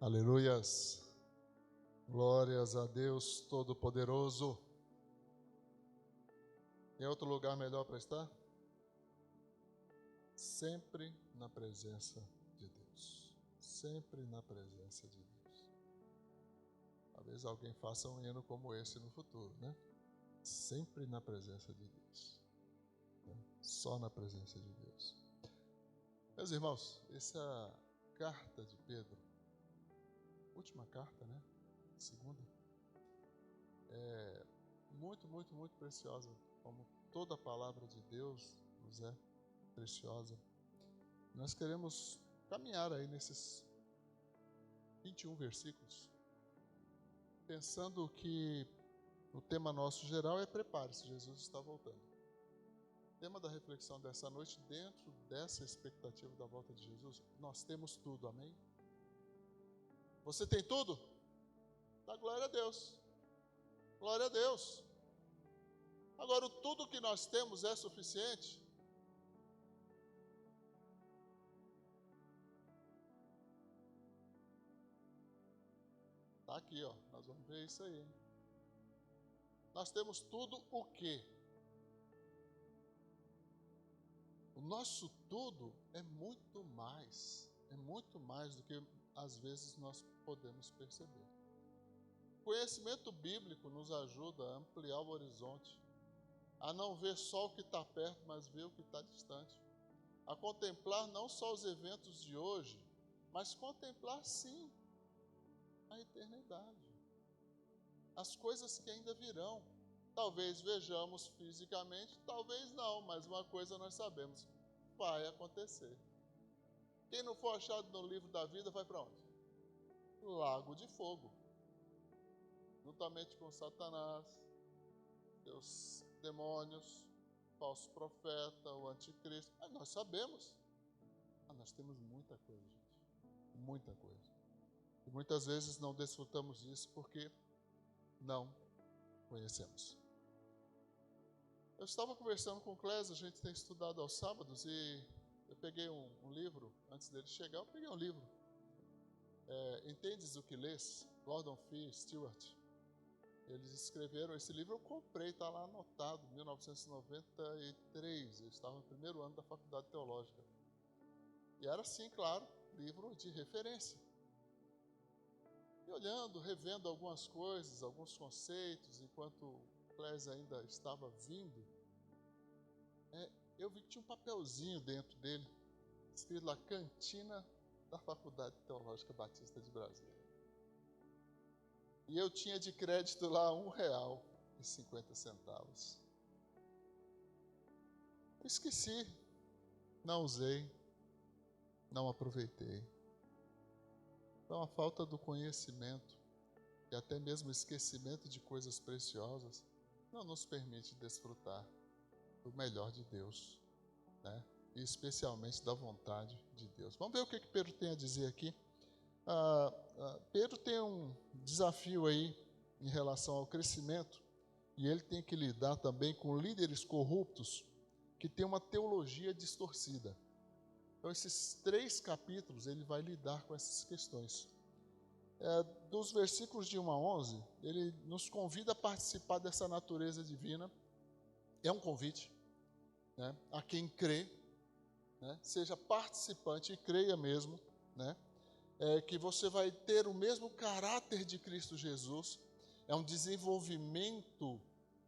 Aleluias, glórias a Deus Todo-Poderoso. Tem outro lugar melhor para estar? Sempre na presença de Deus, sempre na presença de Deus. Talvez alguém faça um hino como esse no futuro, né? Sempre na presença de Deus, né? Só na presença de Deus. Meus irmãos, essa carta de Pedro, última carta, né? Segunda, é muito, muito, muito preciosa, como toda a palavra de Deus nos é preciosa. Nós queremos caminhar aí nesses 21 versículos, pensando que o tema nosso geral é prepare-se, Jesus está voltando. O tema da reflexão dessa noite, dentro dessa expectativa da volta de Jesus, nós temos tudo, amém? Você tem tudo? Dá glória a Deus. Glória a Deus. Agora, o tudo que nós temos é suficiente? Está aqui, ó. Nós vamos ver isso aí. Nós temos tudo o quê? O nosso tudo é muito mais do que às vezes nós podemos perceber. O conhecimento bíblico nos ajuda a ampliar o horizonte, a não ver só o que está perto, mas ver o que está distante, a contemplar não só os eventos de hoje, mas contemplar sim a eternidade, as coisas que ainda virão. Talvez vejamos fisicamente, talvez não, mas uma coisa nós sabemos, vai acontecer. Quem não for achado no livro da vida vai para onde? Lago de fogo, juntamente com Satanás, seus demônios, falso profeta, o anticristo. Nós sabemos, nós temos muita coisa, gente, muita coisa. E muitas vezes não desfrutamos disso porque não conhecemos. Eu estava conversando com o Clésio, a gente tem estudado aos sábados, e eu peguei um livro, antes dele chegar, eu peguei um livro. Entendes o que lês? Gordon Fee Stewart. Eles escreveram esse livro, eu comprei, está lá anotado, 1993, eu estava no primeiro ano da faculdade teológica. E era sim, claro, livro de referência. E olhando, revendo algumas coisas, alguns conceitos, enquanto o Clésio ainda estava vindo, eu vi que tinha um papelzinho dentro dele, escrito lá, Cantina da Faculdade Teológica Batista de Brasília. E eu tinha de crédito lá R$1,50. Eu esqueci, não usei, não aproveitei. Então a falta do conhecimento e até mesmo o esquecimento de coisas preciosas não nos permite desfrutar do melhor de Deus, né? E especialmente da vontade de Deus. Vamos ver o que Pedro tem a dizer aqui. Pedro tem um desafio aí em relação ao crescimento, e ele tem que lidar também com líderes corruptos que têm uma teologia distorcida. Então, esses 3 capítulos, ele vai lidar com essas questões. Dos versículos de 1 a 11, ele nos convida a participar dessa natureza divina. É um convite, né, a quem crê, né, seja participante e creia mesmo, né, que você vai ter o mesmo caráter de Cristo Jesus. É um desenvolvimento,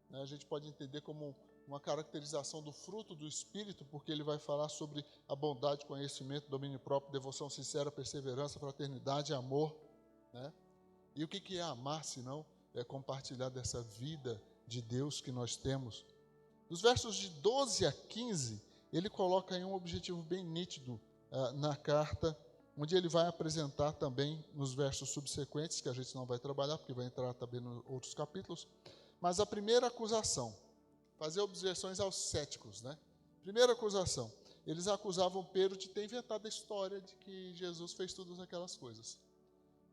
né, a gente pode entender como uma caracterização do fruto do Espírito, porque ele vai falar sobre a bondade, conhecimento, domínio próprio, devoção sincera, perseverança, fraternidade, amor, né? E o que é amar, senão é compartilhar dessa vida de Deus que nós temos. Dos versos de 12 a 15, ele coloca aí um objetivo bem nítido na carta, onde ele vai apresentar também nos versos subsequentes, que a gente não vai trabalhar, porque vai entrar também em outros capítulos, mas a primeira acusação, fazer objeções aos céticos, né? Primeira acusação, eles acusavam Pedro de ter inventado a história de que Jesus fez todas aquelas coisas.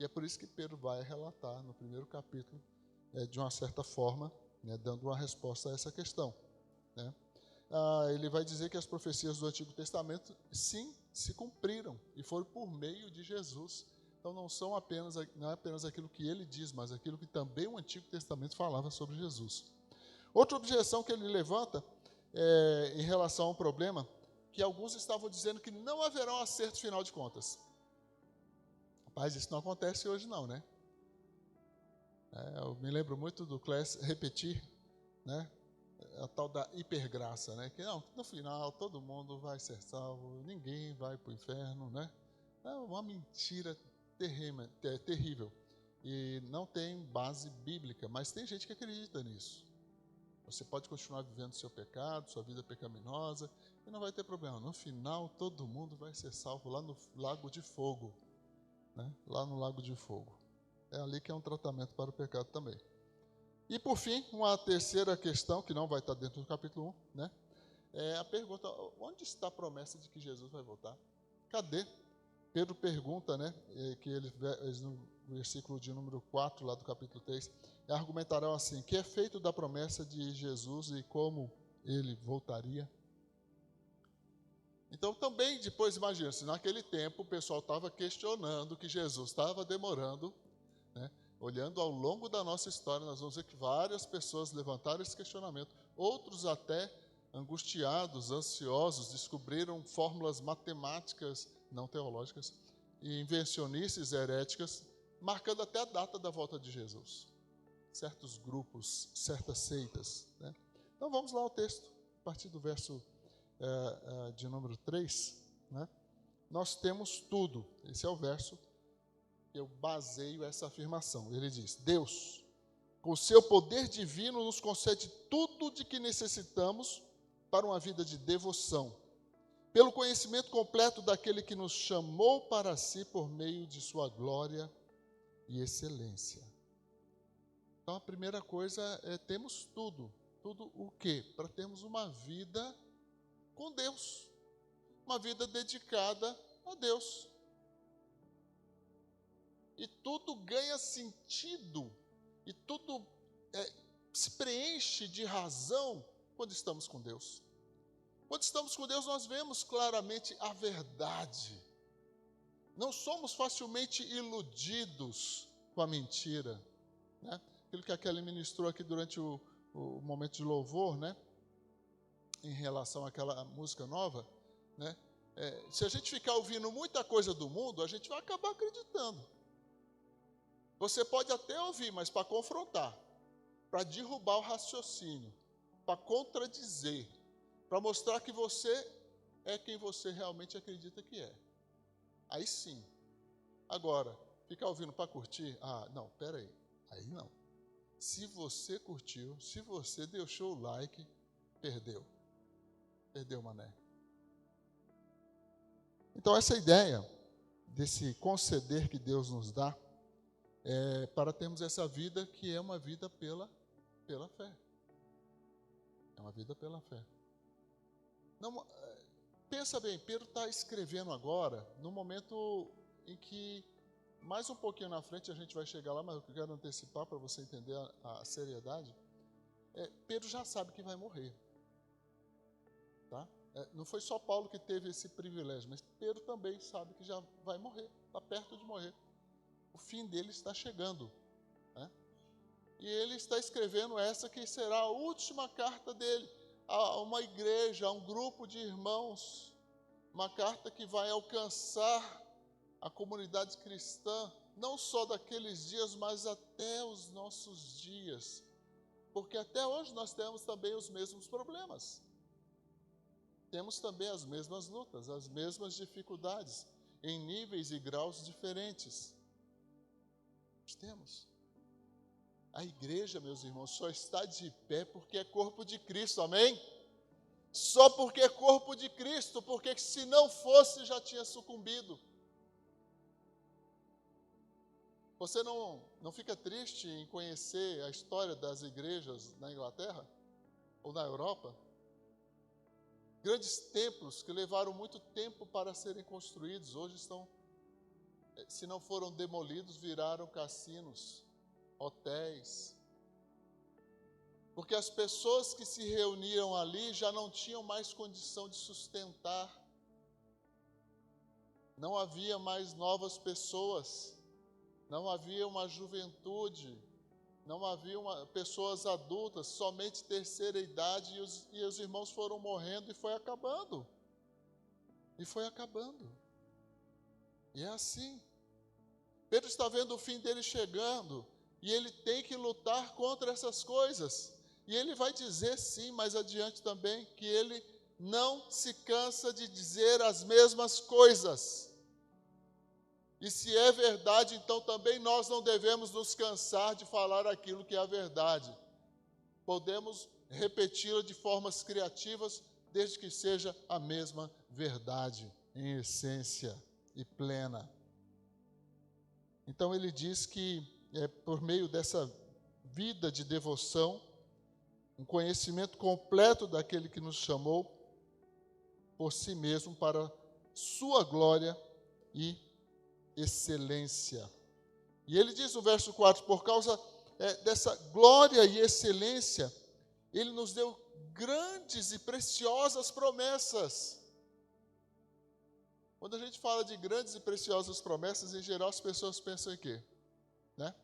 E é por isso que Pedro vai relatar no primeiro capítulo, de uma certa forma, né, dando uma resposta a essa questão, né? Ele vai dizer que as profecias do Antigo Testamento, sim, se cumpriram, e foram por meio de Jesus, Então não é apenas aquilo que ele diz, mas aquilo que também o Antigo Testamento falava sobre Jesus. Outra objeção que ele levanta em relação ao problema, que alguns estavam dizendo que não haverá um acerto final de contas. Rapaz, isso não acontece hoje não, né? Eu me lembro muito do Class repetir, né? A tal da hipergraça, né? Que não, no final todo mundo vai ser salvo, ninguém vai para o inferno, né? É uma mentira terrível. E não tem base bíblica, mas tem gente que acredita nisso. Você pode continuar vivendo seu pecado, sua vida pecaminosa, e não vai ter problema. No final, todo mundo vai ser salvo lá no Lago de Fogo, né? Lá no Lago de Fogo. É ali que é um tratamento para o pecado também. E, por fim, uma terceira questão, que não vai estar dentro do capítulo 1, né? É a pergunta, onde está a promessa de que Jesus vai voltar? Cadê? Pedro pergunta, né, que ele, no versículo de número 4, lá do capítulo 3, argumentarão assim, que é feito da promessa de Jesus e como ele voltaria? Então, também, depois, imagina, se naquele tempo o pessoal estava questionando que Jesus estava demorando, né? Olhando ao longo da nossa história, nós vamos ver que várias pessoas levantaram esse questionamento, outros até angustiados, ansiosos, descobriram fórmulas matemáticas não teológicas e invencionices heréticas, marcando até a data da volta de Jesus. Certos grupos, certas seitas, né? Então vamos lá ao texto, a partir do verso de número 3, né? Nós temos tudo, esse é o verso que eu baseio essa afirmação. Ele diz, Deus, com seu poder divino, nos concede tudo de que necessitamos para uma vida de devoção, pelo conhecimento completo daquele que nos chamou para si por meio de sua glória e excelência. Então, a primeira coisa é temos tudo. Tudo o quê? Para termos uma vida com Deus, uma vida dedicada a Deus. E tudo ganha sentido, e tudo se preenche de razão quando estamos com Deus. Quando estamos com Deus, nós vemos claramente a verdade. Não somos facilmente iludidos com a mentira, né? Aquilo que a Kelly ministrou aqui durante o momento de louvor, né? Em relação àquela música nova, né? Se a gente ficar ouvindo muita coisa do mundo, a gente vai acabar acreditando. Você pode até ouvir, mas para confrontar, para derrubar o raciocínio, para contradizer, para mostrar que você é quem você realmente acredita que é. Aí sim. Agora, ficar ouvindo para curtir? Ah, não, peraí. Aí não. Se você curtiu, se você deixou o like, perdeu. Perdeu, mané. Então, essa ideia desse conceder que Deus nos dá, para termos essa vida que é uma vida pela fé. É uma vida pela fé. Não, pensa bem, Pedro está escrevendo agora, no momento em que, mais um pouquinho na frente a gente vai chegar lá, mas eu quero antecipar para você entender a seriedade. Pedro já sabe que vai morrer. Tá? Não foi só Paulo que teve esse privilégio, mas Pedro também sabe que já vai morrer, está perto de morrer. O fim dele está chegando, né? E ele está escrevendo essa que será a última carta dele a uma igreja, a um grupo de irmãos, uma carta que vai alcançar a comunidade cristã, não só daqueles dias, mas até os nossos dias, porque até hoje nós temos também os mesmos problemas, temos também as mesmas lutas, as mesmas dificuldades, em níveis e graus diferentes. Temos. A igreja, meus irmãos, só está de pé porque é corpo de Cristo, amém? Só porque é corpo de Cristo, porque se não fosse já tinha sucumbido. Você não fica triste em conhecer a história das igrejas na Inglaterra ou na Europa? Grandes templos que levaram muito tempo para serem construídos, hoje estão, se não foram demolidos, viraram cassinos, hotéis. Porque as pessoas que se reuniram ali já não tinham mais condição de sustentar não havia mais novas pessoas, não havia uma juventude, não havia pessoas adultas, somente terceira idade, e os irmãos foram morrendo e foi acabando. E foi acabando. E é assim. Pedro está vendo o fim dele chegando, e ele tem que lutar contra essas coisas. E ele vai dizer sim, mais adiante também, que ele não se cansa de dizer as mesmas coisas. E se é verdade, então também nós não devemos nos cansar de falar aquilo que é a verdade. Podemos repeti-la de formas criativas, desde que seja a mesma verdade, em essência e plena. Então ele diz que por meio dessa vida de devoção, um conhecimento completo daquele que nos chamou por si mesmo para sua glória e excelência. E ele diz no verso 4, por causa dessa glória e excelência, ele nos deu grandes e preciosas promessas. Quando a gente fala de grandes e preciosas promessas, em geral as pessoas pensam em quê? Né?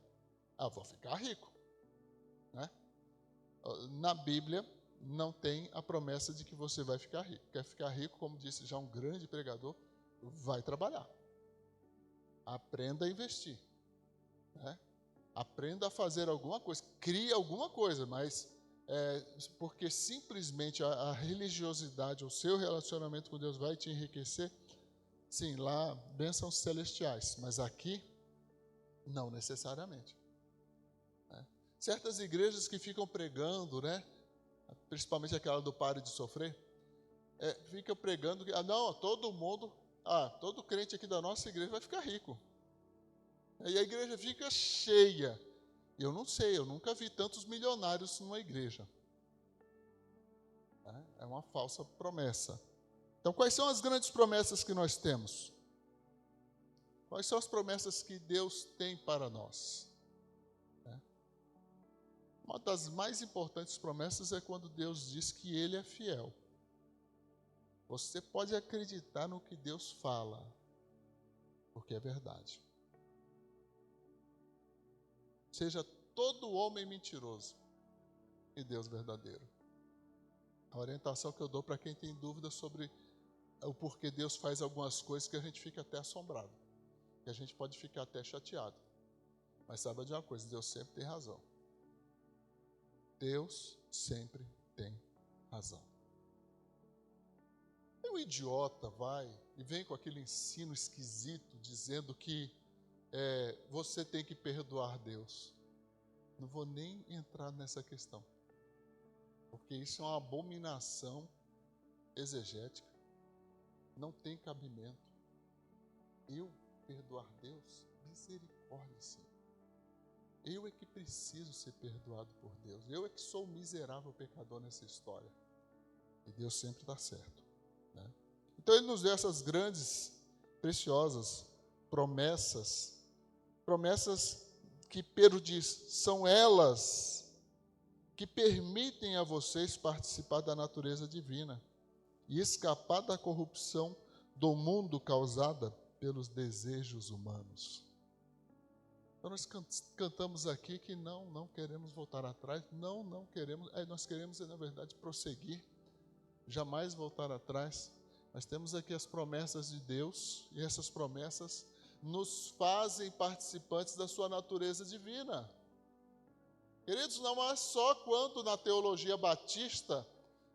Vou ficar rico. Né? Na Bíblia não tem a promessa de que você vai ficar rico. Quer ficar rico, como disse já um grande pregador, vai trabalhar. Aprenda a investir. Né? Aprenda a fazer alguma coisa, crie alguma coisa, mas porque simplesmente a religiosidade, o seu relacionamento com Deus vai te enriquecer, sim, lá, bênçãos celestiais, mas aqui, não necessariamente. Né? Certas igrejas que ficam pregando, né, principalmente aquela do Pare de Sofrer, fica pregando que, todo crente aqui da nossa igreja vai ficar rico. E a igreja fica cheia. Eu não sei, eu nunca vi tantos milionários numa igreja. É uma falsa promessa. Então, quais são as grandes promessas que nós temos? Quais são as promessas que Deus tem para nós? Uma das mais importantes promessas é quando Deus diz que Ele é fiel. Você pode acreditar no que Deus fala, porque é verdade. Seja todo homem mentiroso e Deus verdadeiro. A orientação que eu dou para quem tem dúvida sobre o porquê Deus faz algumas coisas que a gente fica até assombrado, que a gente pode ficar até chateado. Mas saiba de uma coisa, Deus sempre tem razão. Deus sempre tem razão. E o idiota vai e vem com aquele ensino esquisito, dizendo que você tem que perdoar Deus. Não vou nem entrar nessa questão, porque isso é uma abominação exegética. Não tem cabimento. Eu perdoar Deus? Misericórdia, Senhor. Eu é que preciso ser perdoado por Deus. Eu é que sou um miserável pecador nessa história. E Deus sempre está certo. Né? Então Ele nos deu essas grandes, preciosas promessas que Pedro diz, são elas que permitem a vocês participar da natureza divina e escapar da corrupção do mundo causada pelos desejos humanos. Então nós cantamos aqui que não queremos voltar atrás, não queremos, nós queremos, na verdade, prosseguir, jamais voltar atrás. Nós temos aqui as promessas de Deus, e essas promessas nos fazem participantes da sua natureza divina. Queridos, não é só quando na teologia batista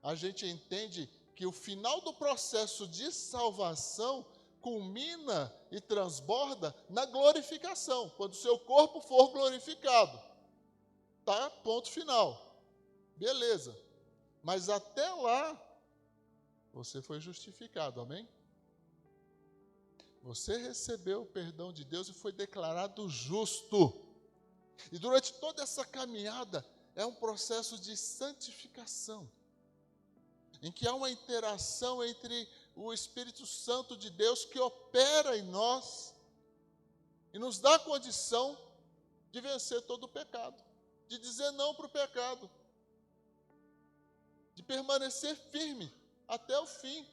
a gente entende que o final do processo de salvação culmina e transborda na glorificação, quando o seu corpo for glorificado. Tá? Ponto final. Beleza. Mas até lá, você foi justificado, amém? Você recebeu o perdão de Deus e foi declarado justo. E durante toda essa caminhada, é um processo de santificação, em que há uma interação entre o Espírito Santo de Deus que opera em nós e nos dá a condição de vencer todo o pecado, de dizer não para o pecado, de permanecer firme até o fim.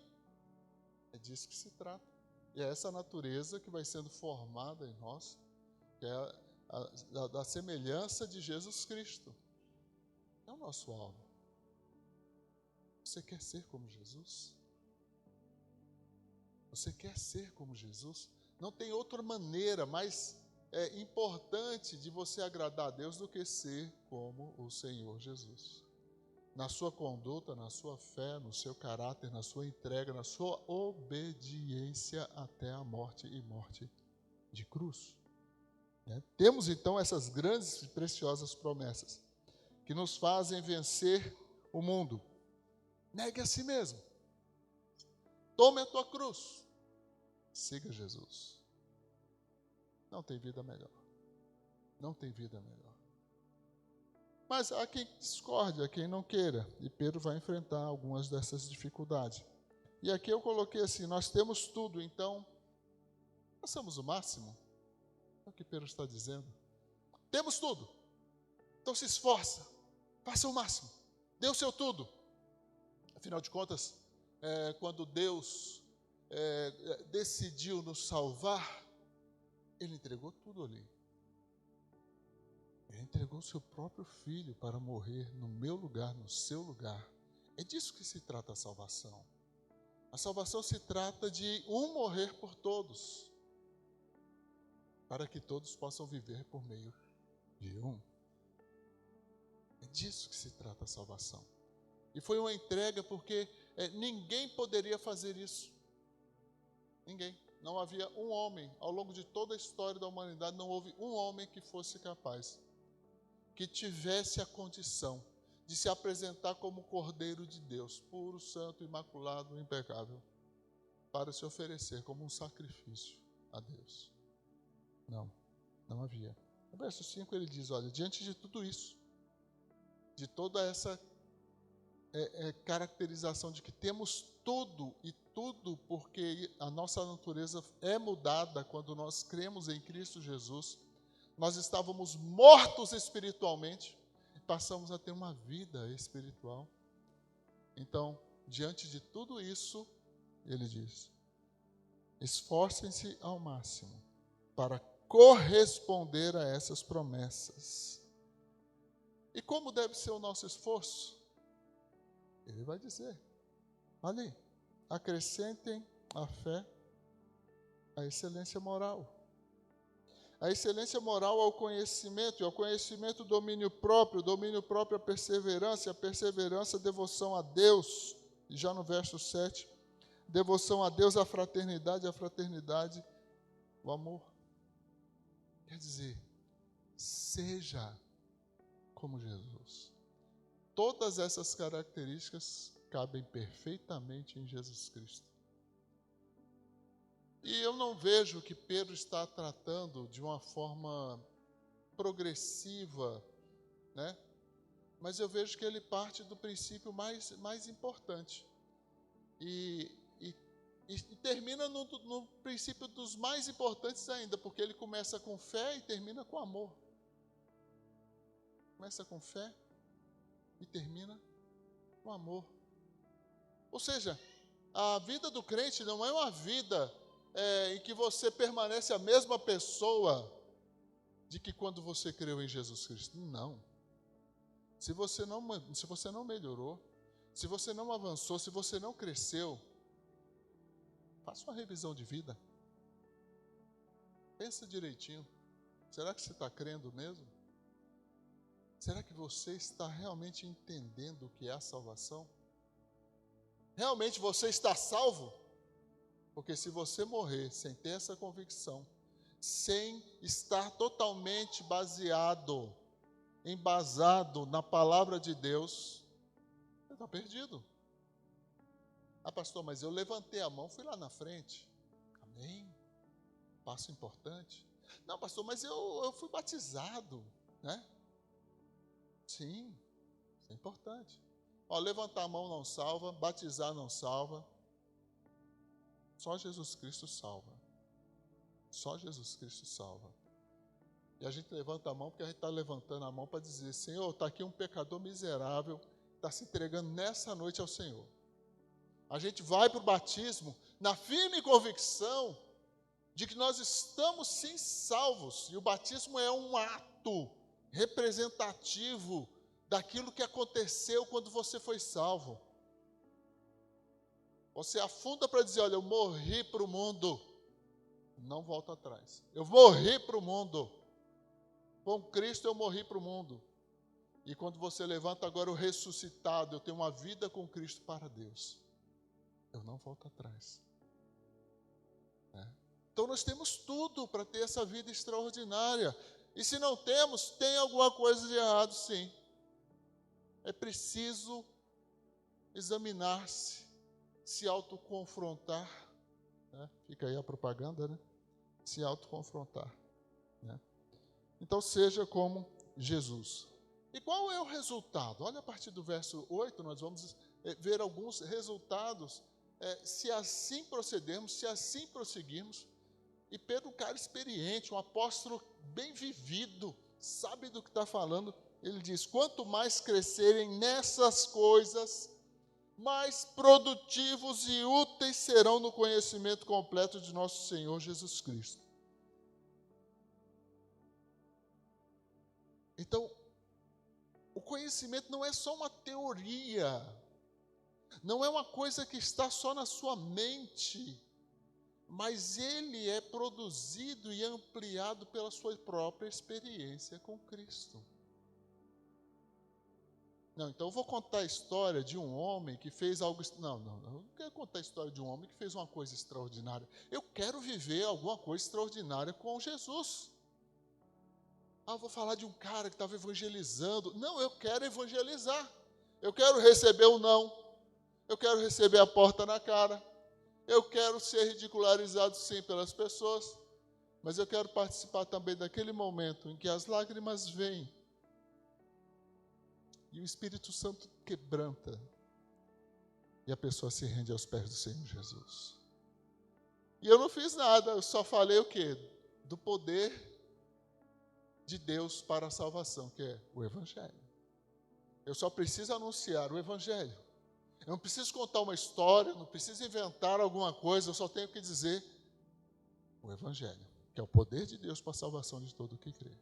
É disso que se trata. E é essa natureza que vai sendo formada em nós, que é da semelhança de Jesus Cristo. É o nosso alvo. Você quer ser como Jesus? Você quer ser como Jesus? Não tem outra maneira mais importante de você agradar a Deus do que ser como o Senhor Jesus. Na sua conduta, na sua fé, no seu caráter, na sua entrega, na sua obediência até a morte e morte de cruz. Temos então essas grandes e preciosas promessas que nos fazem vencer o mundo. Negue a si mesmo. Tome a tua cruz. Siga Jesus. Não tem vida melhor. Não tem vida melhor. Mas há quem discorde, há quem não queira. E Pedro vai enfrentar algumas dessas dificuldades. E aqui eu coloquei assim, nós temos tudo, então façamos o máximo. É o que Pedro está dizendo. Temos tudo. Então se esforça. Faça o máximo. Dê o seu tudo. Afinal de contas, quando Deus decidiu nos salvar, Ele entregou tudo ali. Ele entregou o seu próprio filho para morrer no meu lugar, no seu lugar. É disso que se trata a salvação. A salvação se trata de um morrer por todos, para que todos possam viver por meio de um. É disso que se trata a salvação. E foi uma entrega porque ninguém poderia fazer isso. Ninguém. Não havia um homem, ao longo de toda a história da humanidade, não houve um homem que fosse capaz, que tivesse a condição de se apresentar como Cordeiro de Deus, puro, santo, imaculado, impecável, para se oferecer como um sacrifício a Deus. Não havia. No verso 5 ele diz, olha, diante de tudo isso, de toda essa caracterização de que temos tudo, e tudo porque a nossa natureza é mudada quando nós cremos em Cristo Jesus. Nós estávamos mortos espiritualmente e passamos a ter uma vida espiritual. Então, diante de tudo isso, ele diz, esforcem-se ao máximo para corresponder a essas promessas. E como deve ser o nosso esforço? Ele vai dizer, ali, acrescentem à fé a excelência moral. A excelência moral ao conhecimento, e ao conhecimento domínio próprio a perseverança, e a perseverança devoção a Deus. E já no verso 7, devoção a Deus, a fraternidade, o amor. Quer dizer, seja como Jesus. Todas essas características cabem perfeitamente em Jesus Cristo. E eu não vejo que Pedro está tratando de uma forma progressiva, né? Mas eu vejo que ele parte do princípio mais importante. E termina no princípio dos mais importantes ainda, porque ele começa com fé e termina com amor. Começa com fé e termina com amor. Ou seja, a vida do crente não é uma vida em que você permanece a mesma pessoa de que quando você creu em Jesus Cristo. Não. Se você não melhorou, se você não avançou, se você não cresceu, faça uma revisão de vida. Pensa direitinho. Será que você está crendo mesmo? Será que você está realmente entendendo o que é a salvação? Realmente você está salvo? Porque se você morrer sem ter essa convicção, sem estar totalmente embasado na palavra de Deus, você está perdido. Ah, pastor, mas eu levantei a mão, fui lá na frente. Amém? Passo importante. Não, pastor, mas eu fui batizado, né? Sim, isso é importante. Levantar a mão não salva, batizar não salva. Só Jesus Cristo salva. Só Jesus Cristo salva. E a gente levanta a mão porque a gente está levantando a mão para dizer, Senhor, está aqui um pecador miserável, está se entregando nessa noite ao Senhor. A gente vai para o batismo na firme convicção de que nós estamos sim salvos, e o batismo é um ato representativo daquilo que aconteceu quando você foi salvo. Você afunda para dizer, olha, eu morri para o mundo, não volto atrás. Eu morri para o mundo. Com Cristo eu morri para o mundo. E quando você levanta agora o ressuscitado, eu tenho uma vida com Cristo para Deus. Eu não volto atrás. Então nós temos tudo para ter essa vida extraordinária. E se não temos, tem alguma coisa de errado, sim. É preciso examinar-se, se autoconfrontar. Fica aí a propaganda, né? Se autoconfrontar. Então seja como Jesus. E qual é o resultado? Olha, a partir do verso 8, nós vamos ver alguns resultados. Se assim procedermos, se assim prosseguirmos. E Pedro, um cara experiente, um apóstolo bem vivido, sabe do que está falando. Ele diz, quanto mais crescerem nessas coisas, mais produtivos e úteis serão no conhecimento completo de nosso Senhor Jesus Cristo. Então, o conhecimento não é só uma teoria, não é uma coisa que está só na sua mente, mas ele é produzido e ampliado pela sua própria experiência com Cristo. Não, então eu vou contar a história de um homem que fez algo... Não, eu não quero contar a história de um homem que fez uma coisa extraordinária. Eu quero viver alguma coisa extraordinária com Jesus. Eu vou falar de um cara que estava evangelizando. Não, eu quero evangelizar. Eu quero receber o não. Eu quero receber a porta na cara. Eu quero ser ridicularizado, sim, pelas pessoas, mas eu quero participar também daquele momento em que as lágrimas vêm e o Espírito Santo quebranta e a pessoa se rende aos pés do Senhor Jesus. E eu não fiz nada, eu só falei o quê? Do poder de Deus para a salvação, que é o Evangelho. Eu só preciso anunciar o Evangelho. Eu não preciso contar uma história, não preciso inventar alguma coisa, eu só tenho que dizer o Evangelho, que é o poder de Deus para a salvação de todo o que crê.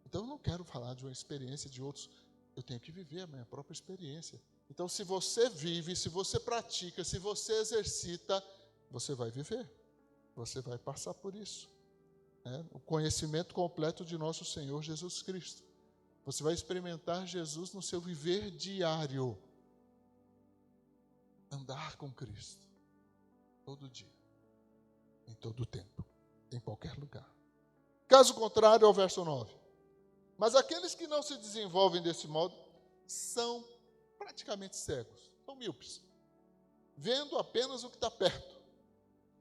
Então eu não quero falar de uma experiência de outros, eu tenho que viver a minha própria experiência. Então se você vive, se você pratica, se você exercita, você vai viver, você vai passar por isso. O conhecimento completo de nosso Senhor Jesus Cristo. Você vai experimentar Jesus no seu viver diário. Andar com Cristo. Todo dia. Em todo tempo. Em qualquer lugar. Caso contrário ao verso 9. Mas aqueles que não se desenvolvem desse modo são praticamente cegos. São míopes. Vendo apenas o que está perto.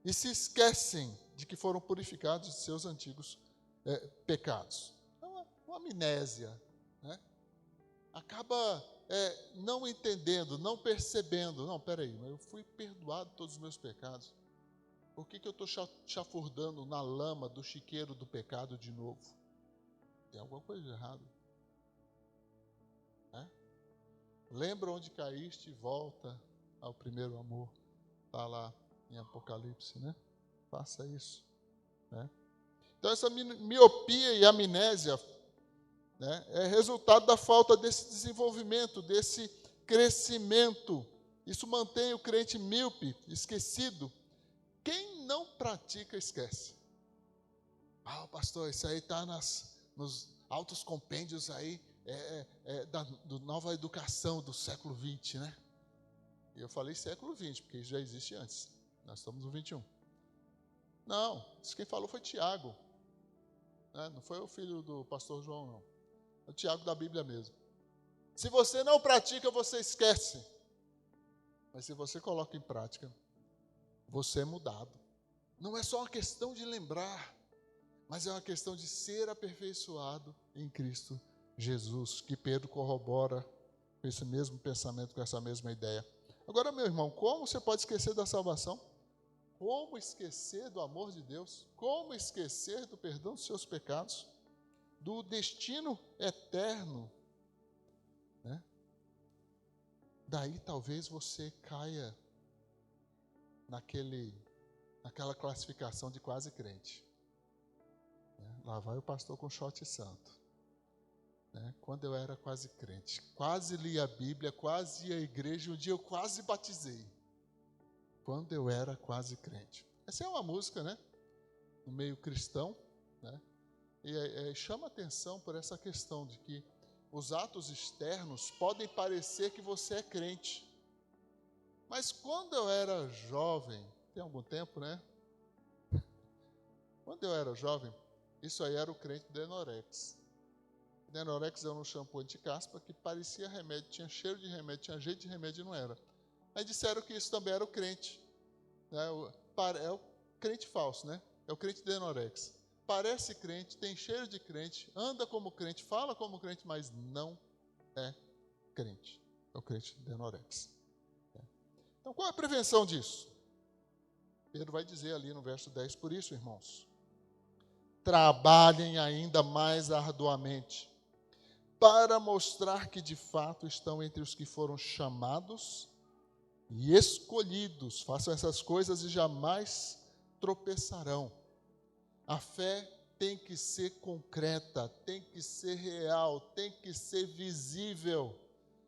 E se esquecem de que foram purificados de seus antigos pecados. Então, uma amnésia. Acaba não entendendo, não percebendo. Não, peraí, eu fui perdoado de todos os meus pecados. Por que eu estou chafurdando na lama do chiqueiro do pecado de novo? Tem alguma coisa de errado. Lembra onde caíste e volta ao primeiro amor. Está lá em Apocalipse, né? Faça isso. Então essa miopia e amnésia é resultado da falta desse desenvolvimento, desse crescimento. Isso mantém o crente míope, esquecido. Quem não pratica, esquece. Pastor, isso aí está nos altos compêndios aí, da nova educação do século XX, né? E eu falei século XX, porque isso já existe antes. Nós estamos no 21. Não, isso quem falou foi Tiago. Não foi o filho do pastor João, não. É o Tiago da Bíblia mesmo. Se você não pratica, você esquece. Mas se você coloca em prática, você é mudado. Não é só uma questão de lembrar, mas é uma questão de ser aperfeiçoado em Cristo Jesus, que Pedro corrobora com esse mesmo pensamento, com essa mesma ideia. Agora, meu irmão, como você pode esquecer da salvação? Como esquecer do amor de Deus? Como esquecer do perdão dos seus pecados? Do destino eterno? Daí talvez você caia naquela classificação de quase crente. Lá vai o pastor com shot santo. Quando eu era quase crente, quase lia a Bíblia, quase ia à igreja, um dia eu quase batizei. Quando eu era quase crente. Essa é uma música, no meio cristão, e chama atenção por essa questão de que os atos externos podem parecer que você é crente. Mas quando eu era jovem, tem algum tempo, Quando eu era jovem, isso aí era o crente Denorex. Denorex era um shampoo anti-caspa que parecia remédio, tinha cheiro de remédio, tinha jeito de remédio e não era. Aí disseram que isso também era o crente. É o crente falso, É o crente Denorex. Parece crente, tem cheiro de crente, anda como crente, fala como crente, mas não é crente. É o crente Denorex. Então, qual é a prevenção disso? Pedro vai dizer ali no verso 10, por isso, irmãos, trabalhem ainda mais arduamente, para mostrar que de fato estão entre os que foram chamados e escolhidos. Façam essas coisas e jamais tropeçarão. A fé tem que ser concreta, tem que ser real, tem que ser visível.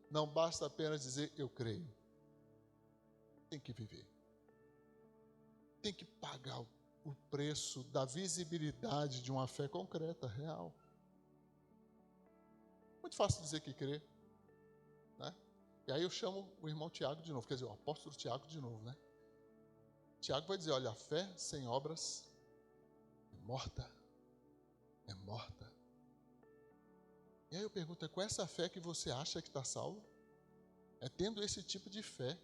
Não basta apenas dizer, eu creio. Tem que viver. Tem que pagar o preço da visibilidade de uma fé concreta, real. Muito fácil dizer que crê. E aí eu chamo o irmão Tiago de novo, quer dizer, o apóstolo Tiago de novo, Tiago vai dizer, olha, a fé sem obras é morta. É morta. E aí eu pergunto, é com essa fé que você acha que está salvo? É tendo esse tipo de fé,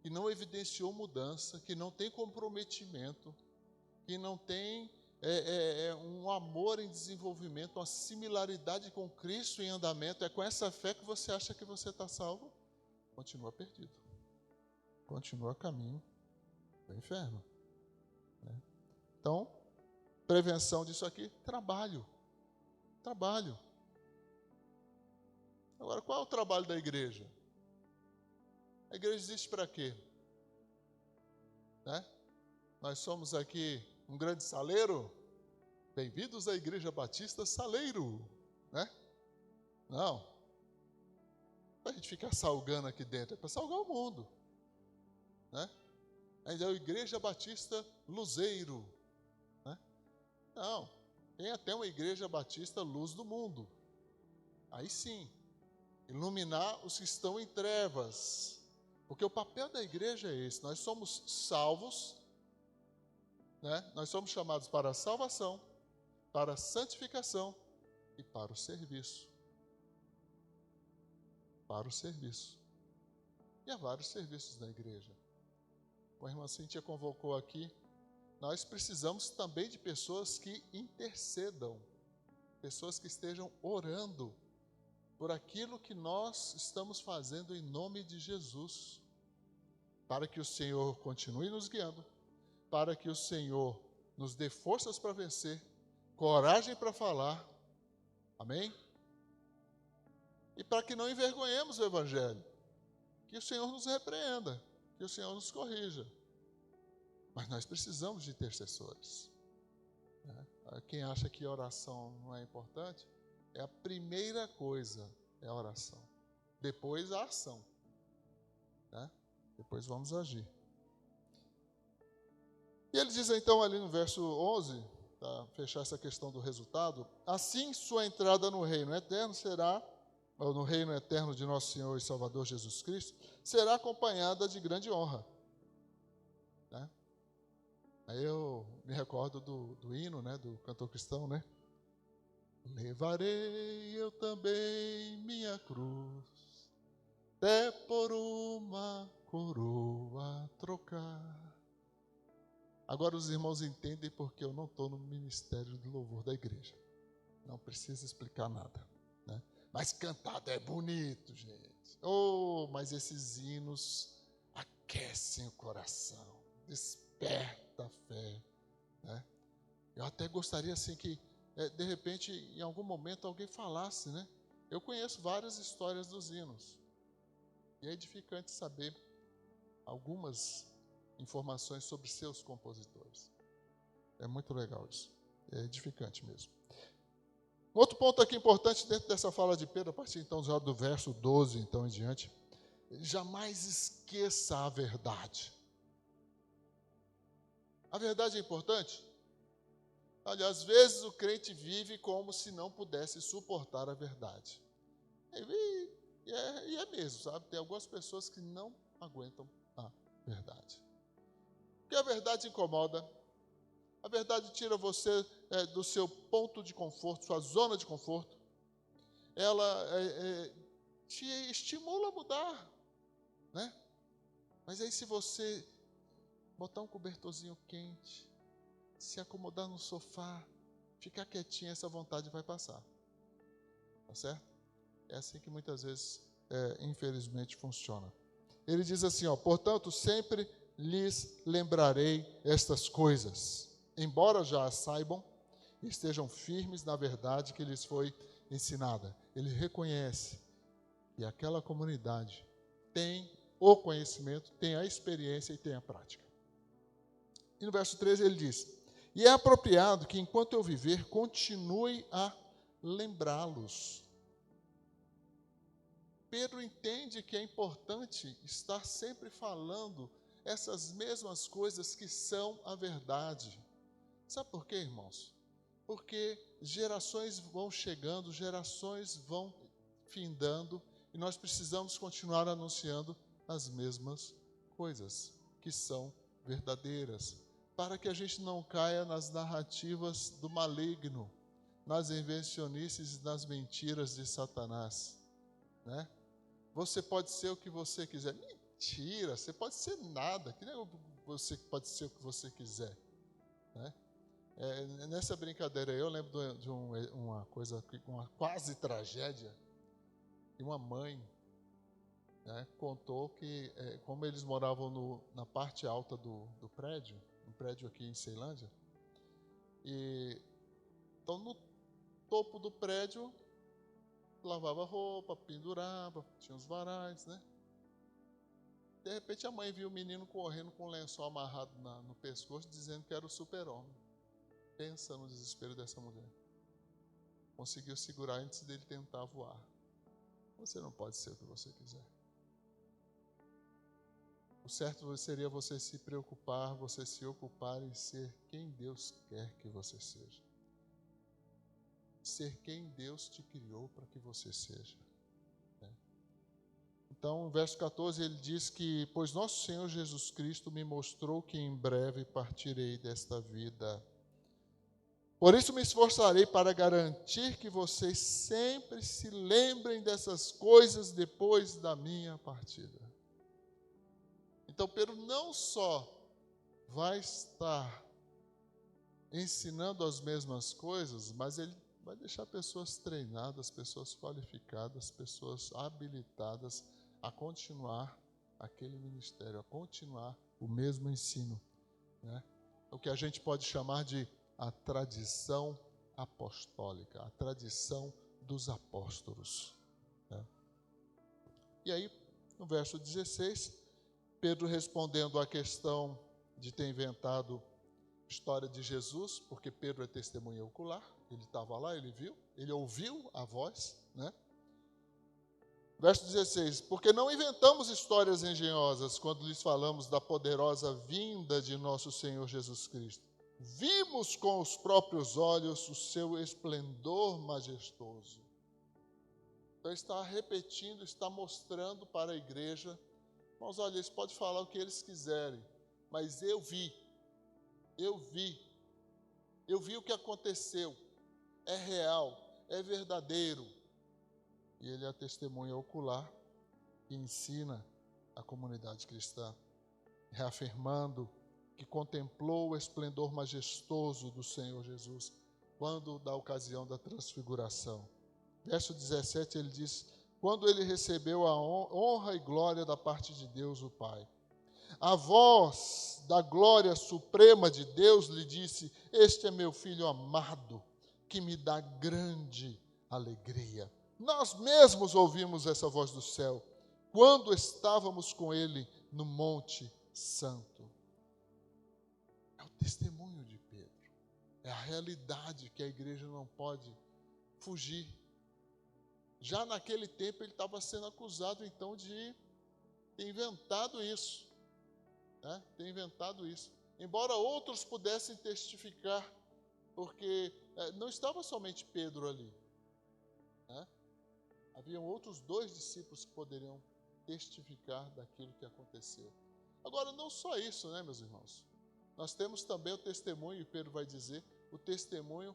que não evidenciou mudança, que não tem comprometimento, que não tem um amor em desenvolvimento, uma similaridade com Cristo em andamento, é com essa fé que você acha que você está salvo? Continua perdido. Continua a caminho do inferno. Então, prevenção disso aqui, trabalho. Trabalho. Agora, qual é o trabalho da igreja? A igreja existe para quê? Nós somos aqui um grande saleiro? Bem-vindos à Igreja Batista Saleiro. Não. Para a gente ficar salgando aqui dentro, é para salgar o mundo. Ainda é a Igreja Batista Luzeiro. Não. Tem até uma Igreja Batista Luz do Mundo. Aí sim. Iluminar os que estão em trevas. Porque o papel da igreja é esse. Nós somos salvos, Nós somos chamados para a salvação, para a santificação e para o serviço. Para o serviço. E há vários serviços na igreja. A irmã Cíntia convocou aqui. Nós precisamos também de pessoas que intercedam. Pessoas que estejam orando por aquilo que nós estamos fazendo em nome de Jesus, para que o Senhor continue nos guiando, para que o Senhor nos dê forças para vencer, coragem para falar, amém? E para que não envergonhemos o Evangelho, que o Senhor nos repreenda, que o Senhor nos corrija. Mas nós precisamos de intercessores. Quem acha que oração não é importante, é a primeira coisa, é a oração. Depois a ação. Depois vamos agir. E ele diz então ali no verso 11, para fechar essa questão do resultado, assim sua entrada no reino eterno será, ou no reino eterno de nosso Senhor e Salvador Jesus Cristo, será acompanhada de grande honra. Aí eu me recordo do hino, do cantor cristão, Levarei eu também minha cruz, até por uma coroa trocar. Agora os irmãos entendem porque eu não estou no ministério de louvor da igreja. Não precisa explicar nada. Mas cantado é bonito, gente. Mas esses hinos aquecem o coração, desperta a fé. Eu até gostaria assim que, de repente, em algum momento alguém falasse, Eu conheço várias histórias dos hinos. E é edificante saber algumas informações sobre seus compositores. É muito legal isso. É edificante mesmo. Outro ponto aqui importante dentro dessa fala de Pedro, a partir então já do verso 12 então em diante, jamais esqueça a verdade. A verdade é importante? Olha, às vezes o crente vive como se não pudesse suportar a verdade. E é mesmo, sabe? Tem algumas pessoas que não aguentam a verdade. Porque a verdade incomoda. A verdade tira você do seu ponto de conforto, sua zona de conforto. Ela te estimula a mudar, né? Mas aí se você botar um cobertorzinho quente, se acomodar no sofá, ficar quietinho, essa vontade vai passar. Tá certo? É assim que muitas vezes, infelizmente, funciona. Ele diz assim, portanto, sempre lhes lembrarei estas coisas, embora já as saibam, estejam firmes na verdade que lhes foi ensinada. Ele reconhece que aquela comunidade tem o conhecimento, tem a experiência e tem a prática. E no verso 13 ele diz, e é apropriado que enquanto eu viver, continue a lembrá-los. Pedro entende que é importante estar sempre falando essas mesmas coisas que são a verdade. Sabe por quê, irmãos? Porque gerações vão chegando, gerações vão findando, e nós precisamos continuar anunciando as mesmas coisas que são verdadeiras, para que a gente não caia nas narrativas do maligno, nas invencionices e nas mentiras de Satanás, né? Você pode ser o que você quiser. Mentira, você pode ser nada, que nem você pode ser o que você quiser, né? Nessa brincadeira eu lembro de uma coisa, uma quase tragédia, e uma mãe, né, contou que como eles moravam na parte alta do prédio, um prédio aqui em Ceilândia, e então no topo do prédio lavava roupa, pendurava, tinha os varais, né? De repente a mãe viu o menino correndo com o lençol amarrado no pescoço, dizendo que era o super-homem. Pensa no desespero dessa mulher. Conseguiu segurar antes dele tentar voar. Você não pode ser o que você quiser. O certo seria você se preocupar, você se ocupar em ser quem Deus quer que você seja. Ser quem Deus te criou para que você seja. Né? Então, no verso 14, ele diz que, pois nosso Senhor Jesus Cristo me mostrou que em breve partirei desta vida. Por isso me esforçarei para garantir que vocês sempre se lembrem dessas coisas depois da minha partida. Então, Pedro não só vai estar ensinando as mesmas coisas, mas ele vai deixar pessoas treinadas, pessoas qualificadas, pessoas habilitadas a continuar aquele ministério, a continuar o mesmo ensino, né? O que a gente pode chamar de a tradição apostólica, a tradição dos apóstolos, né? E aí, no verso 16, Pedro respondendo à questão de ter inventado a história de Jesus, porque Pedro é testemunha ocular, ele estava lá, ele viu, ele ouviu a voz, né? Verso 16, porque não inventamos histórias engenhosas quando lhes falamos da poderosa vinda de nosso Senhor Jesus Cristo. Vimos com os próprios olhos o seu esplendor majestoso. Então está repetindo, está mostrando para a igreja, mas olha, eles podem falar o que eles quiserem, mas eu vi o que aconteceu, é real, é verdadeiro. E ele é a testemunha ocular que ensina a comunidade cristã, reafirmando que contemplou o esplendor majestoso do Senhor Jesus quando da ocasião da transfiguração. Verso 17 ele diz, quando ele recebeu a honra e glória da parte de Deus o Pai. A voz da glória suprema de Deus lhe disse, este é meu filho amado, que me dá grande alegria. Nós mesmos ouvimos essa voz do céu, quando estávamos com ele no Monte Santo. É a realidade que a igreja não pode fugir. Já naquele tempo ele estava sendo acusado então de ter inventado isso, né? Ter inventado isso. Embora outros pudessem testificar, porque não estava somente Pedro ali, né? Haviam outros 2 discípulos que poderiam testificar daquilo que aconteceu. Agora, não só isso, né, meus irmãos? Nós temos também o testemunho, e Pedro vai dizer, o testemunho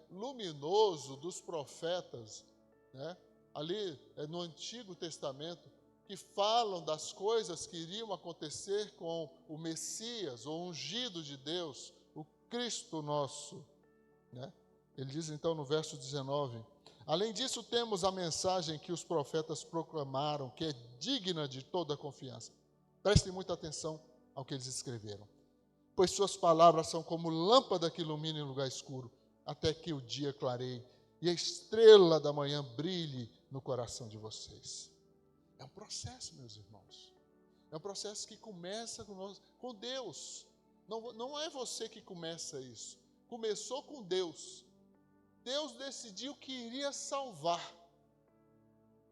luminoso dos profetas, né? Ali no Antigo Testamento, que falam das coisas que iriam acontecer com o Messias, o ungido de Deus, o Cristo nosso, né? Ele diz então no verso 19: além disso, temos a mensagem que os profetas proclamaram, que é digna de toda confiança. Prestem muita atenção ao que eles escreveram. Pois suas palavras são como lâmpada que ilumina em lugar escuro, até que o dia clareie e a estrela da manhã brilhe no coração de vocês. É um processo, meus irmãos. É um processo que começa com Deus. Não é você que começa isso. Começou com Deus. Deus decidiu que iria salvar.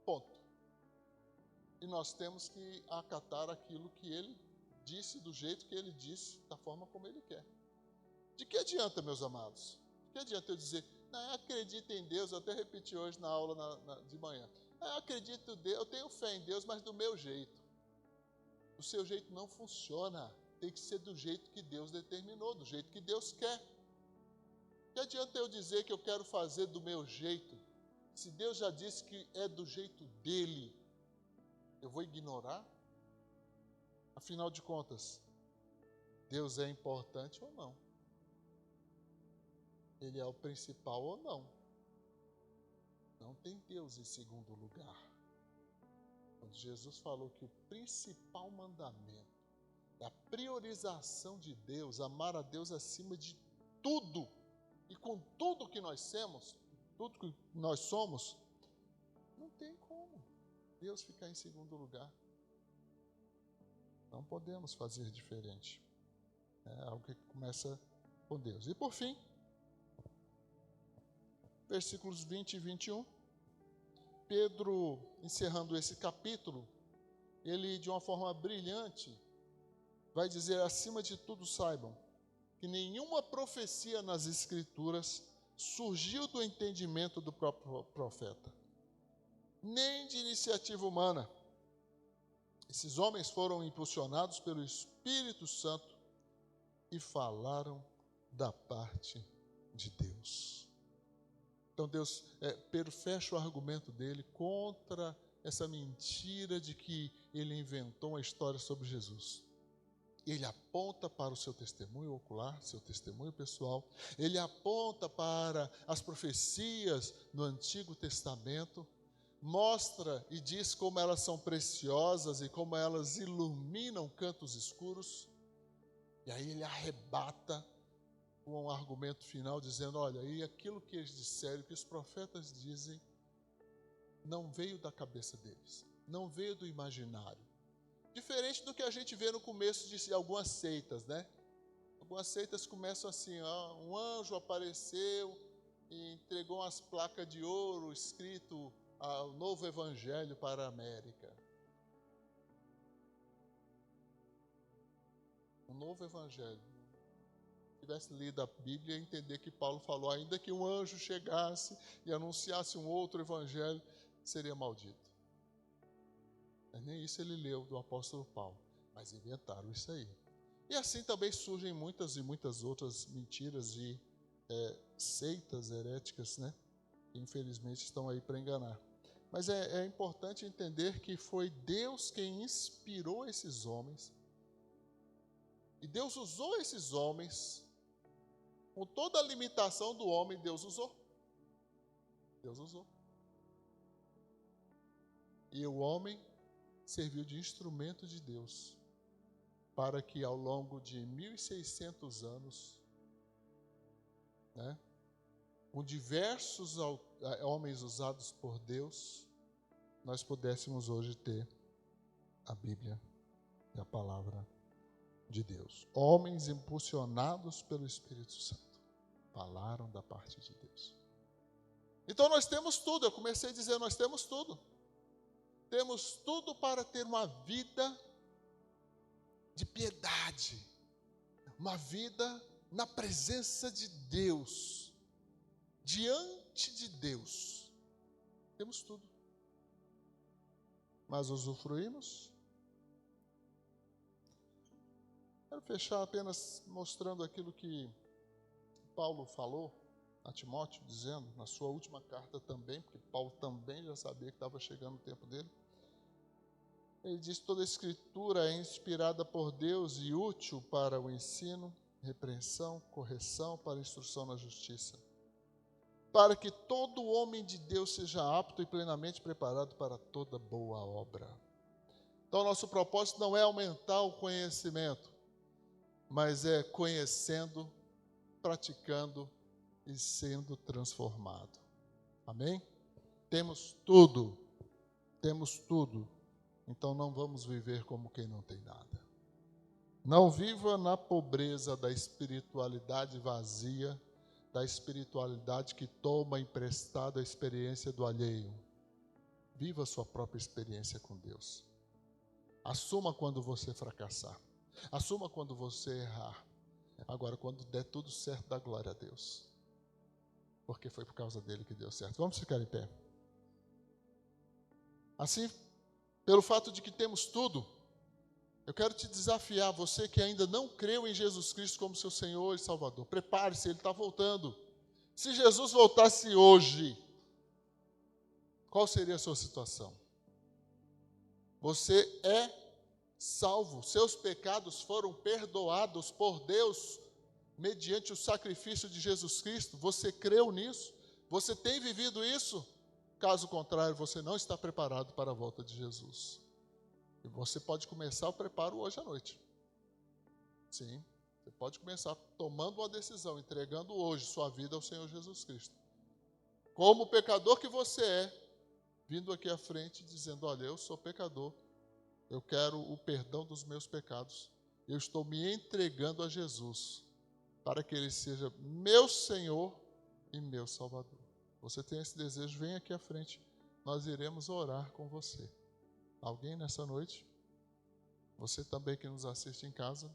Ponto. E nós temos que acatar aquilo que Ele disse, do jeito que Ele disse, da forma como Ele quer. De que adianta, meus amados? De que adianta eu dizer, não, eu acredito em Deus, eu até repeti hoje na aula de manhã. Eu acredito em Deus, eu tenho fé em Deus, mas do meu jeito. O seu jeito não funciona. Tem que ser do jeito que Deus determinou, do jeito que Deus quer. Que adianta eu dizer que eu quero fazer do meu jeito, se Deus já disse que é do jeito dele, eu vou ignorar? Afinal de contas, Deus é importante ou não? Ele é o principal ou não? Não tem Deus em segundo lugar. Quando Jesus falou que o principal mandamento é a priorização de Deus, amar a Deus acima de tudo, e com tudo que nós somos, não tem como Deus ficar em segundo lugar. Não podemos fazer diferente. É algo que começa com Deus. E por fim, versículos 20 e 21, Pedro, encerrando esse capítulo, ele de uma forma brilhante vai dizer: acima de tudo saibam que nenhuma profecia nas Escrituras surgiu do entendimento do próprio profeta, nem de iniciativa humana. Esses homens foram impulsionados pelo Espírito Santo e falaram da parte de Deus. Então Pedro fecha o argumento dele contra essa mentira de que ele inventou uma história sobre Jesus. Ele aponta para o seu testemunho ocular, seu testemunho pessoal. Ele aponta para as profecias no Antigo Testamento. Mostra e diz como elas são preciosas e como elas iluminam cantos escuros. E aí ele arrebata com um argumento final dizendo: olha, e aquilo que eles disseram, que os profetas dizem, não veio da cabeça deles, não veio do imaginário. Diferente do que a gente vê no começo de algumas seitas, né? Algumas seitas começam assim: um anjo apareceu e entregou umas placas de ouro escrito o novo evangelho para a América. Um novo evangelho. Se tivesse lido a Bíblia, ia entender que Paulo falou: ainda que um anjo chegasse e anunciasse um outro evangelho, seria maldito. Mas nem isso ele leu do apóstolo Paulo, mas inventaram isso aí. E assim também surgem muitas e muitas outras mentiras e seitas heréticas, né? Que infelizmente estão aí para enganar. Mas é importante entender que foi Deus quem inspirou esses homens. E Deus usou esses homens, com toda a limitação do homem, Deus usou. Deus usou. E o homem serviu de instrumento de Deus para que ao longo de 1.600 anos, né, com diversos homens usados por Deus, nós pudéssemos hoje ter a Bíblia e a palavra de Deus. Homens impulsionados pelo Espírito Santo. falaram da parte de Deus. Então nós temos tudo, eu comecei a dizer, nós temos tudo. Temos tudo para ter uma vida de piedade, uma vida na presença de Deus, diante de Deus. Temos tudo. Mas usufruímos? Quero fechar apenas mostrando aquilo que Paulo falou a Timóteo, dizendo, na sua última carta também, porque Paulo também já sabia que estava chegando o tempo dele. Ele diz: toda a escritura é inspirada por Deus e útil para o ensino, repreensão, correção, para a instrução na justiça, para que todo homem de Deus seja apto e plenamente preparado para toda boa obra. Então, nosso propósito não é aumentar o conhecimento, mas é conhecendo, praticando e sendo transformado. Amém? Temos tudo. Temos tudo. Então não vamos viver como quem não tem nada. Não viva na pobreza da espiritualidade vazia, da espiritualidade que toma emprestada a experiência do alheio. Viva a sua própria experiência com Deus. Assuma quando você fracassar. Assuma quando você errar. Agora, quando der tudo certo, dá glória a Deus. Porque foi por causa dele que deu certo. Vamos ficar em pé. Assim, pelo fato de que temos tudo, eu quero te desafiar, você que ainda não creu em Jesus Cristo como seu Senhor e Salvador. Prepare-se, Ele está voltando. Se Jesus voltasse hoje, qual seria a sua situação? Você é salvo, seus pecados foram perdoados por Deus mediante o sacrifício de Jesus Cristo. Você creu nisso? Você tem vivido isso? Caso contrário, você não está preparado para a volta de Jesus. E você pode começar o preparo hoje à noite. Sim, você pode começar tomando uma decisão, entregando hoje sua vida ao Senhor Jesus Cristo. Como pecador que você é, vindo aqui à frente dizendo: olha, eu sou pecador, eu quero o perdão dos meus pecados, eu estou me entregando a Jesus, para que Ele seja meu Senhor e meu Salvador. Você tem esse desejo, vem aqui à frente, nós iremos orar com você. Alguém nessa noite? Você também que nos assiste em casa,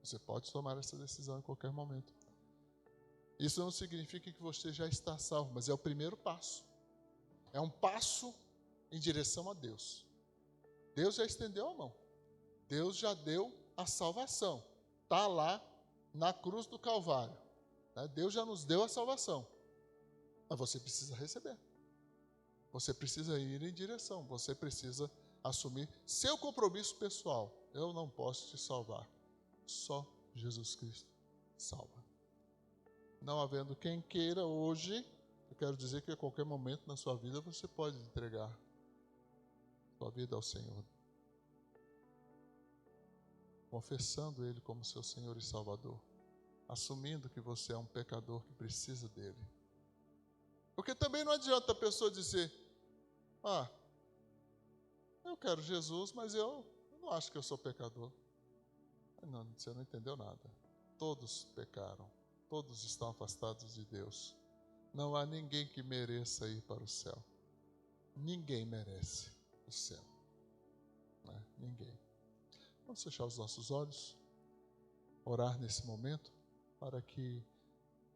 você pode tomar essa decisão em qualquer momento. Isso não significa que você já está salvo, mas é o primeiro passo. É um passo em direção a Deus. Deus já estendeu a mão. Deus já deu a salvação. Está lá na cruz do Calvário. Deus já nos deu a salvação. Mas você precisa receber. Você precisa ir em direção. Você precisa assumir seu compromisso pessoal. Eu não posso te salvar. Só Jesus Cristo salva. Não havendo quem queira hoje, eu quero dizer que a qualquer momento na sua vida você pode entregar sua vida ao Senhor, confessando Ele como seu Senhor e Salvador, assumindo que você é um pecador que precisa dEle. Porque também não adianta a pessoa dizer: eu quero Jesus, mas eu não acho que eu sou pecador. Não, você não entendeu nada. Todos pecaram, todos estão afastados de Deus. Não há ninguém que mereça ir para o céu. Ninguém merece o céu. Ninguém. Vamos fechar os nossos olhos, orar nesse momento, para que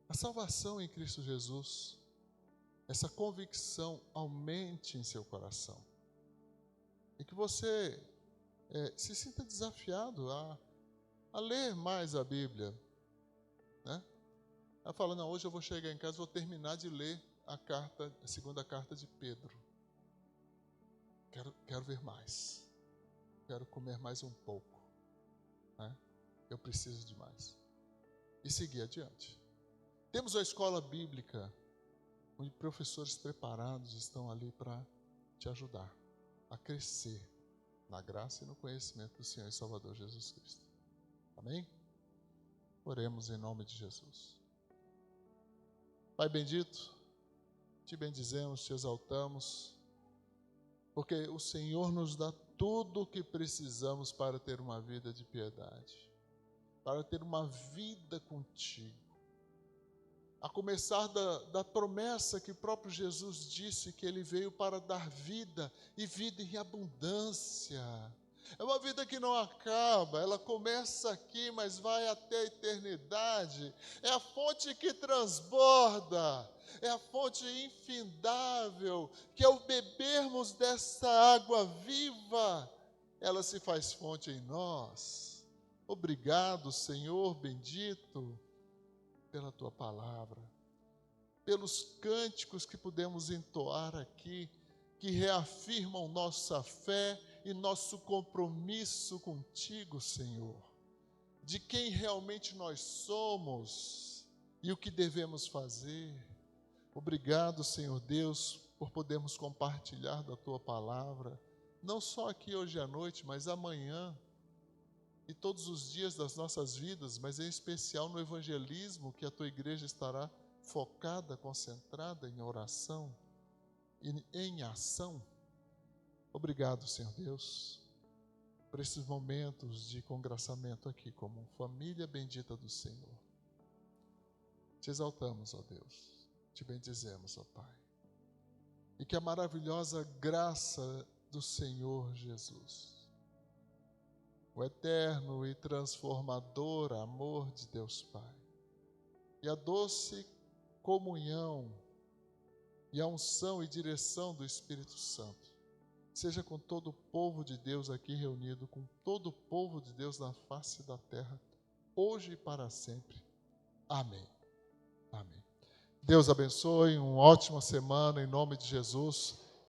a salvação em Cristo Jesus, essa convicção aumente em seu coração. E que você se sinta desafiado a ler mais a Bíblia. Ela fala: não, hoje eu vou chegar em casa e vou terminar de ler a segunda carta de Pedro. Quero ver mais. Quero comer mais um pouco. Eu preciso de mais. E seguir adiante. Temos a escola bíblica, onde professores preparados estão ali para te ajudar a crescer na graça e no conhecimento do Senhor e Salvador Jesus Cristo. Amém? Oremos em nome de Jesus. Pai bendito, te bendizemos, te exaltamos, porque o Senhor nos dá tudo o que precisamos para ter uma vida de piedade, para ter uma vida contigo. a começar da promessa que o próprio Jesus disse que ele veio para dar vida e vida em abundância. É uma vida que não acaba, ela começa aqui, mas vai até a eternidade. É a fonte que transborda, é a fonte infindável, que ao bebermos dessa água viva, ela se faz fonte em nós. Obrigado, Senhor bendito, pela tua palavra, pelos cânticos que pudemos entoar aqui, que reafirmam nossa fé e nosso compromisso contigo, Senhor, de quem realmente nós somos e o que devemos fazer. Obrigado, Senhor Deus, por podermos compartilhar da tua palavra, não só aqui hoje à noite, mas amanhã e todos os dias das nossas vidas, mas em especial no evangelismo, que a tua igreja estará focada, concentrada em oração e em ação. Obrigado, Senhor Deus, por esses momentos de congraçamento aqui, como família bendita do Senhor. Te exaltamos, ó Deus, te bendizemos, ó Pai. E que a maravilhosa graça do Senhor Jesus, o eterno e transformador amor de Deus Pai, e a doce comunhão e a unção e direção do Espírito Santo, seja com todo o povo de Deus aqui reunido, com todo o povo de Deus na face da terra, hoje e para sempre. Amém. Amém. Deus abençoe, uma ótima semana em nome de Jesus.